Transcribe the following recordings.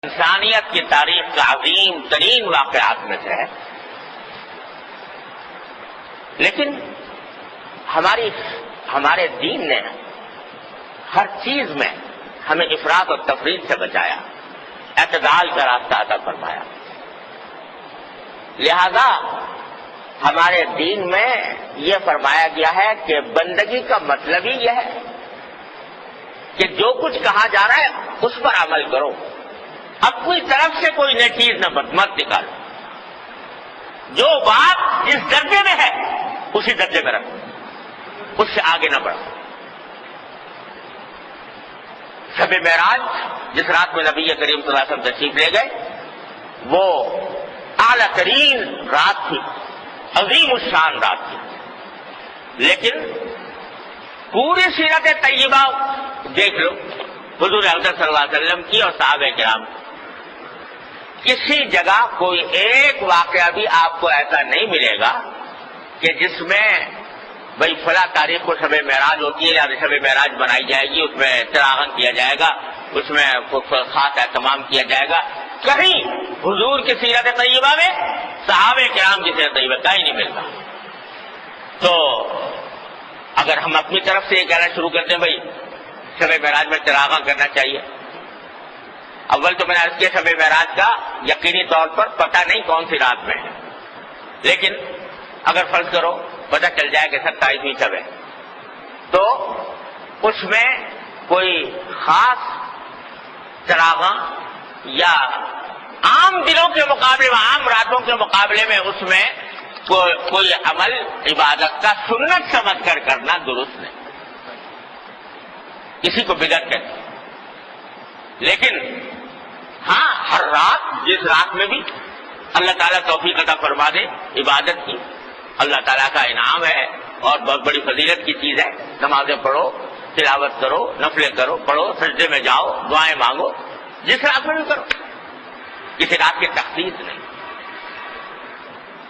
انسانیت کی تاریخ کا عظیم ترین واقعات میں سے ہے، لیکن ہمارے دین نے ہر چیز میں ہمیں افراط اور تفریط سے بچایا، اعتدال کا راستہ عطا فرمایا۔ لہذا ہمارے دین میں یہ فرمایا گیا ہے کہ بندگی کا مطلب ہی یہ ہے کہ جو کچھ کہا جا رہا ہے اس پر عمل کرو، اپنی طرف سے کوئی نئی چیز مت نکالو، جو بات جس درجے میں ہے اسی درجے میں رکھو، اس سے آگے نہ بڑھو۔ شب معراج جس رات میں نبی کریم صلی اللہ علیہ وسلم تشریف لے گئے وہ اعلیٰ ترین رات تھی، عظیم الشان رات تھی، لیکن پوری سیرت طیبہ دیکھ لو حضور اقدس صلی اللہ علیہ وسلم کی اور صحابہ کرام، کسی جگہ کوئی ایک واقعہ بھی آپ کو ایسا نہیں ملے گا کہ جس میں بھئی فلاں تاریخ کو شب معراج ہوتی ہے یا شب معراج بنائی جائے گی، اس میں چراغاں کیا جائے گا، اس میں خاص اہتمام کیا جائے گا۔ کہیں حضور کی سیرت طیبہ میں صحابہ کرام کی سیرت طیبہ کا ہی نہیں ملتا۔ تو اگر ہم اپنی طرف سے یہ کہنا شروع کرتے ہیں بھئی شب معراج میں چراغاں کرنا چاہیے، اول تو میں نے عرض کیا شب معراج کا یقینی طور پر پتہ نہیں کون سی رات میں ہے، لیکن اگر فرض کرو پتہ چل جائے کہ 27ویں شب ہے تو اس میں کوئی خاص چراغاں یا عام دنوں کے مقابلے میں، عام راتوں کے مقابلے میں اس میں کوئی عمل عبادت کا سنت سمجھ کر کرنا درست نہیں، کسی کو بدعت کہتے۔ لیکن ہاں ہر رات جس رات میں بھی اللہ تعالیٰ توفیق عطا فرما دے عبادت کی، اللہ تعالیٰ کا انعام ہے اور بہت بڑی فضیلت کی چیز ہے۔ نمازیں پڑھو، تلاوت کرو، نفلیں کرو، پڑھو، سجدے میں جاؤ، دعائیں مانگو، جس رات میں بھی کرو، کسی رات کی تخصیص نہیں۔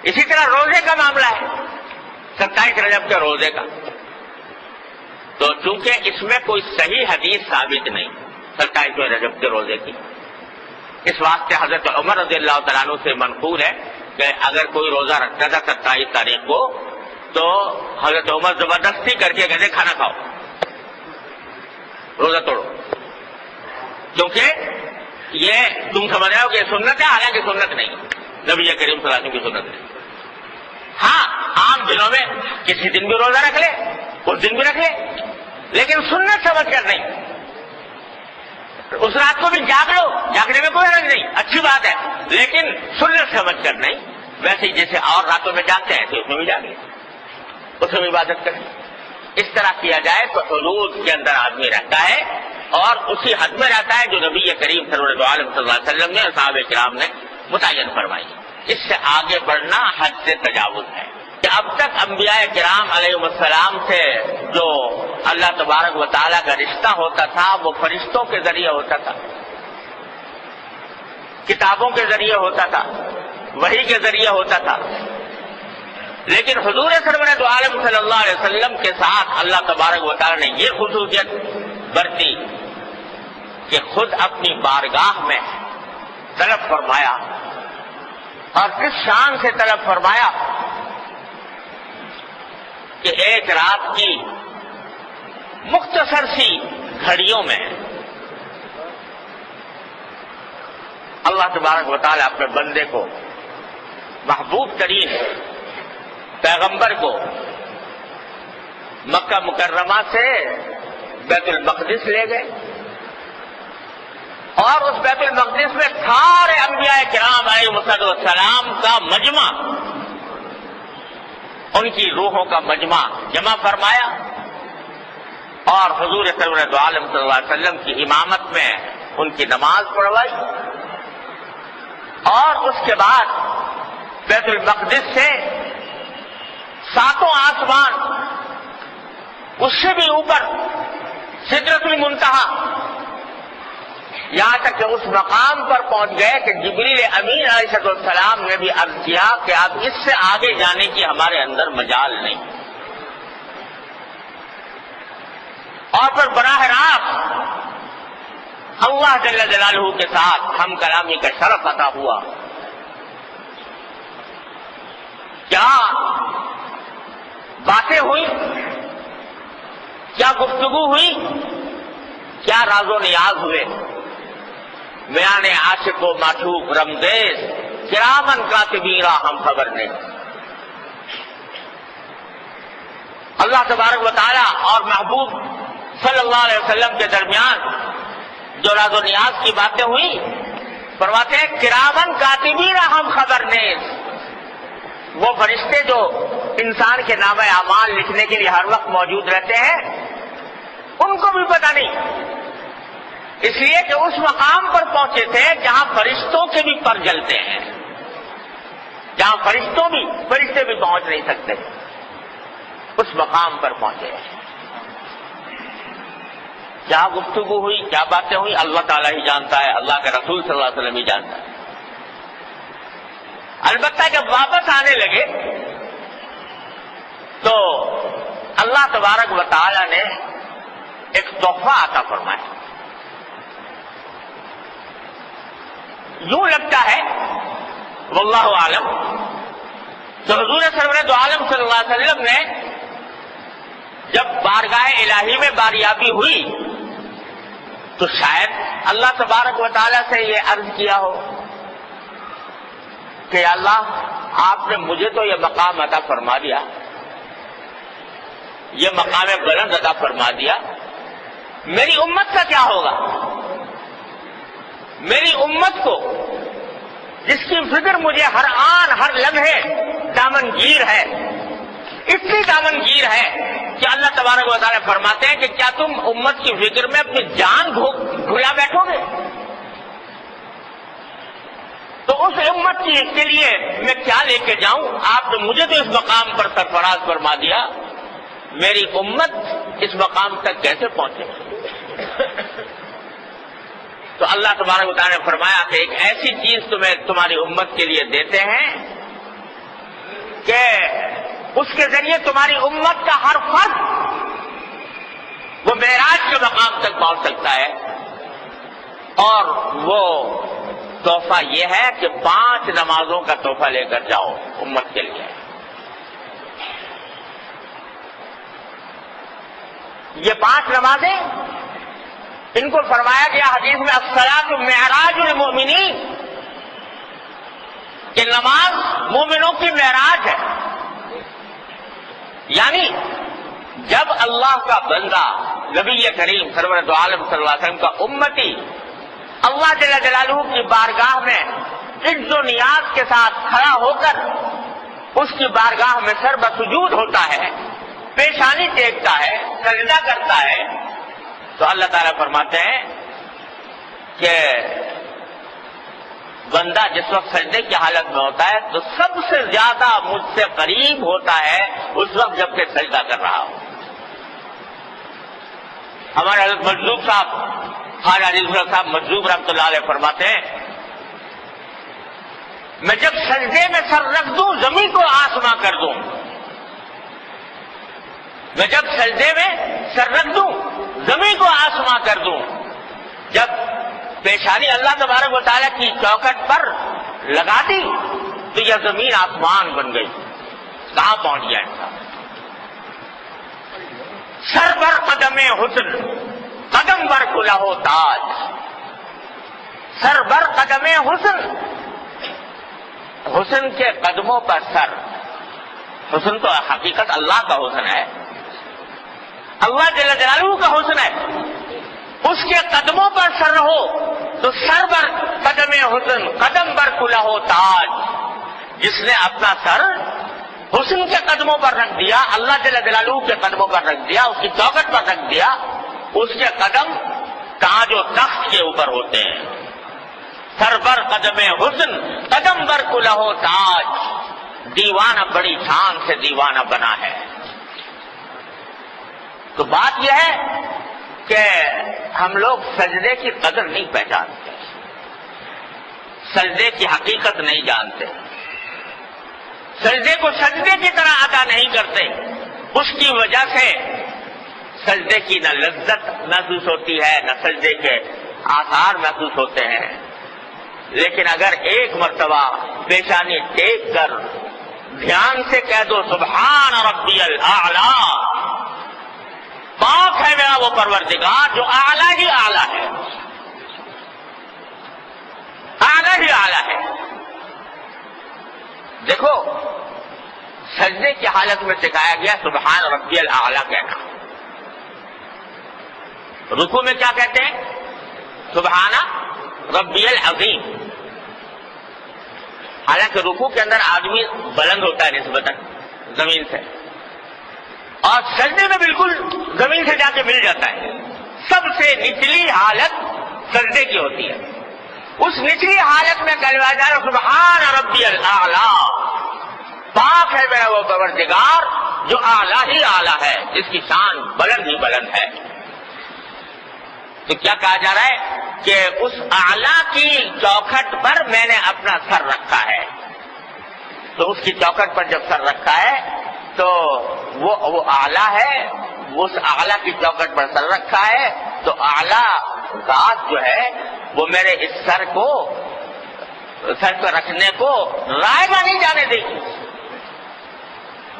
اسی طرح روزے کا معاملہ ہے، 27 رجب کے روزے کا، تو چونکہ اس میں کوئی صحیح حدیث ثابت نہیں 27ویں رجب کے روزے کی، اس واسطے حضرت عمر رضی اللہ تعالیٰ عنہ سے منقول ہے کہ اگر کوئی روزہ رکھتا تھا 27 تاریخ کو تو حضرت عمر زبردستی کر کے کہتے کھانا کھاؤ، روزہ توڑو، کیونکہ یہ تم سمجھ رہے ہو کہ سنت ہے، حالانکہ سنت نہیں، نبی کریم صلی اللہ علیہ وسلم کی سنت نہیں۔ ہاں عام دنوں میں کسی دن بھی روزہ رکھ لے، اس دن بھی رکھ لے، لیکن سنت سمجھ کر نہیں۔ اس رات کو بھی جاگ لو، جاگنے میں کوئی حرج نہیں، اچھی بات ہے، لیکن سنت سمجھ کر نہیں۔ ویسے ہی جیسے اور راتوں میں جاگتے ہیں تو اس میں بھی جاگے، اس میں بھی عبادت کریں۔ اس طرح کیا جائے تو حدود کے اندر آدمی رہتا ہے اور اسی حد میں رہتا ہے جو نبی کریم سرور عالم صلی اللہ علیہ وسلم نے اور صحابہ کرام نے متعین فرمائی۔ اس سے آگے بڑھنا حد سے تجاوز ہے کہ اب تک انبیاء کرام علیہ السلام سے جو اللہ تبارک و تعالیٰ کا رشتہ ہوتا تھا وہ فرشتوں کے ذریعے ہوتا تھا، کتابوں کے ذریعے ہوتا تھا، وحی کے ذریعے ہوتا تھا، لیکن حضور سرور عالم صلی اللہ علیہ وسلم کے ساتھ اللہ تبارک و تعالیٰ نے یہ خصوصیت برتی کہ خود اپنی بارگاہ میں طلب فرمایا، اور کس شان سے طلب فرمایا کہ ایک رات کی مختصر سی گھڑیوں میں اللہ تبارک و تعالیٰ اپنے بندے کو، محبوب ترین پیغمبر کو مکہ مکرمہ سے بیت المقدس لے گئے، اور اس بیت المقدس میں سارے انبیاء کرام علیہ السلام کا مجمع، ان کی روحوں کا مجمع جمع فرمایا، اور حضور سرور عالم صلی اللہ علیہ وسلم کی امامت میں ان کی نماز پڑھوائی، اور اس کے بعد بیت المقدس سے 7 آسمان، اس سے بھی اوپر سدرۃ المنتہا، یہاں تک کہ اس مقام پر پہنچ گئے کہ جبریل امین علیہ السلام نے بھی عرض کیا کہ اب اس سے آگے جانے کی ہمارے اندر مجال نہیں، اور پھر براہ راست اللہ جل جلالہ کے ساتھ ہم کلامی کا شرف عطا ہوا. کیا باتیں ہوئی، کیا گفتگو ہوئی، کیا راز و نیاز ہوئے. میان عاشق و معشوق رمدیس کرامن کاتبین را ہم خبر نے. اللہ تبارک و تعالی اور محبوب صلی اللہ علیہ وسلم کے درمیان جو راز و نیاز کی باتیں ہوئی، فرماتے ہیں کرامن کاتبین را ہم خبر نیز. وہ فرشتے جو انسان کے نامہ اعمال لکھنے کے لیے ہر وقت موجود رہتے ہیں، ان کو بھی پتہ نہیں، اس لیے کہ اس مقام پر پہنچے تھے جہاں فرشتوں کے بھی پر جلتے ہیں، جہاں فرشتے بھی پہنچ نہیں سکتے. اس مقام پر پہنچے. کیا گفتگو ہوئی، کیا باتیں ہوئی، اللہ تعالیٰ ہی جانتا ہے، اللہ کے رسول صلی اللہ علیہ وسلم ہی جانتا ہے. البتہ جب واپس آنے لگے تو اللہ تبارک و تعالی نے ایک تحفہ عطا فرمایا. یوں لگتا ہے واللہ عالم کہ حضور سرور دو عالم صلی اللہ علیہ وسلم نے جب بارگاہ الہی میں باریابی ہوئی تو شاید اللہ تبارک و تعالیٰ سے یہ عرض کیا ہو کہ اللہ آپ نے مجھے تو یہ مقام عطا فرما دیا، یہ مقام بلند عطا فرما دیا، میری امت کا کیا ہوگا؟ میری امت کو جس کی فکر مجھے ہر آن ہر لمحے دامنگیر ہے، اتنی دامنگیر ہے کہ اللہ تبارک و تعالیٰ فرماتے ہیں کہ کیا تم امت کی فکر میں اپنی جان گھلا بیٹھو گے؟ تو اس امت کے لیے میں کیا لے کے جاؤں؟ آپ نے مجھے تو اس مقام پر سرفراز فرما دیا، میری امت اس مقام تک کیسے پہنچے؟ تو اللہ تبارک و تعالیٰ نے فرمایا کہ ایک ایسی چیز تمہیں تمہاری امت کے لیے دیتے ہیں کہ اس کے ذریعے تمہاری امت کا ہر فرد وہ معراج کے مقام تک پہنچ سکتا ہے. اور وہ تحفہ یہ ہے کہ 5 نمازوں کا تحفہ لے کر جاؤ امت کے لیے. یہ 5 نمازیں، ان کو فرمایا گیا حدیث میں الصلاۃ معراج المؤمنین، کہ نماز مومنوں کی معراج ہے. یعنی جب اللہ کا بندہ نبی کریم سرور دو عالم صلی اللہ علیہ وسلم کا امتی اللہ جل جلالہ کی بارگاہ میں عز و نیاز کے ساتھ کھڑا ہو کر اس کی بارگاہ میں سر بسجود ہوتا ہے، پیشانی ٹیکتا ہے، سجدہ کرتا ہے، تو اللہ تعالیٰ فرماتے ہیں کہ بندہ جس وقت سجدے کی حالت میں ہوتا ہے تو سب سے زیادہ مجھ سے قریب ہوتا ہے اس وقت جب کہ سجدہ کر رہا ہو. ہمارے حضرت مجذوب صاحب خواجہ عزیز صاحب مجذوب رحمۃ اللہ علیہ فرماتے ہیں میں جب سجدے میں سر رکھ دوں زمین کو آسماں کر دوں، میں جب سجدے میں سر رکھ دوں زمین کو آسماں کر دوں. جب پیشانی اللہ تبارک و تعالیٰ کی چوکھٹ پر لگا دی تو یہ زمین آسمان بن گئی. کہاں پہنچ گیا انسان؟ سر پر قدم حسن قدم بر کلہ تاج. سر بر قدم حسن، حسن کے قدموں پر سر. حسن تو حقیقت اللہ کا حسن ہے، اللہ جل جلالہ کا حسن ہے. اس کے قدموں پر سر ہو تو سر بر قدم حسن قدم بر کلہ تاج. جس نے اپنا سر حسن کے قدموں پر رکھ دیا، اللہ جل جلالہ کے قدموں پر رکھ دیا، اس کی چوکھٹ پر رکھ دیا، اس کے قدم تاج و تخت کے اوپر ہوتے ہیں. سر بر قدم حسن قدم بر کلہ تاج. دیوانہ بڑی شان سے دیوانہ بنا ہے. تو بات یہ ہے کہ ہم لوگ سجدے کی قدر نہیں پہچانتے، سجدے کی حقیقت نہیں جانتے، سجدے کو سجدے کی طرح ادا نہیں کرتے. اس کی وجہ سے سجدے کی نہ لذت محسوس ہوتی ہے، نہ سجدے کے آثار محسوس ہوتے ہیں، لیکن اگر ایک مرتبہ پیشانی ٹیک کر دھیان سے کہہ دو سبحان ربی الاعلی، پاک ہے میرا وہ پروردگار جو اعلیٰ ہی اعلیٰ ہے، اعلیٰ ہی اعلیٰ ہے۔ دیکھو سجدے کی حالت میں سکھایا گیا سبحان ربی الاعلی کہنا، رکوع میں کیا کہتے ہیں؟ سبحان ربی العظیم۔ حالانکہ رکوع کے اندر آدمی بلند ہوتا ہے نسبتاً زمین سے، اور سجدے میں بالکل زمین سے جا کے مل جاتا ہے۔ سب سے نچلی حالت سجدے کی ہوتی ہے، اس نچلی حالت میں کہا جا رہا سبحان ربی الاعلی، پاک ہے میرا وہ پروردگار جو اعلیٰ ہی اعلیٰ ہے، جس کی شان بلند ہی بلند ہے۔ تو کیا کہا جا رہا ہے کہ اس اعلیٰ کی چوکھٹ پر میں نے اپنا سر رکھا ہے، تو اس کی چوکھٹ پر جب سر رکھا ہے تو وہ اعلیٰ ہے، اس اعلیٰ کی چوکھٹ پر سر رکھا ہے، تو اعلیٰ ذات جو ہے وہ میرے اس سر پہ رکھنے کو رائگاں نہیں جانے دے گی،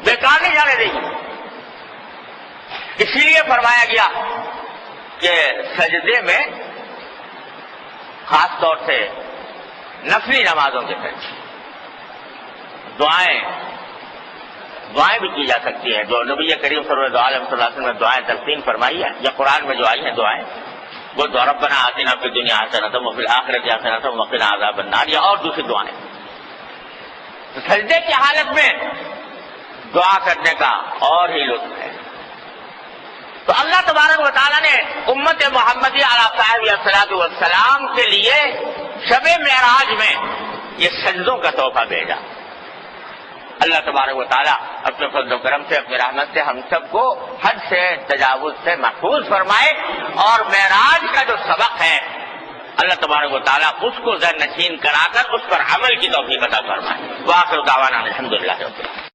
بیکار نہیں جانے دے گی۔ اسی لیے فرمایا گیا کہ سجدے میں خاص طور سے نفلی نمازوں کے ساتھ دعائیں بھی کی جا سکتی ہیں، جو نبی کریم صلی اللہ علیہ وسلم نے دعائیں تلقین فرمائی ہیں یا قرآن میں جو آئی ہیں دعائیں، وہ ربنا آتنا فی الدنیا حسنۃ وفی الآخرۃ حسنۃ وقنا عذاب النار، یا اور دوسری دعائیں۔ تو سجدے کی حالت میں دعا کرنے کا اور ہی لطف ہے۔ تو اللہ تبارک و تعالیٰ نے امت محمدی علیہ صاحب الصلاۃ والسلام کے لیے شب معراج میں یہ سجدوں کا تحفہ بھیجا۔ اللہ تبارک و تعالیٰ اپنے فضل و کرم سے، اپنی رحمت سے ہم سب کو حد سے تجاوز سے محفوظ فرمائے، اور معراج کا جو سبق ہے اللہ تبارک و تعالیٰ اس کو ذہن نشین کرا کر اس پر عمل کی توفیق عطا فرمائے۔ وآخر دعوانا الحمدللہ رب العالمین۔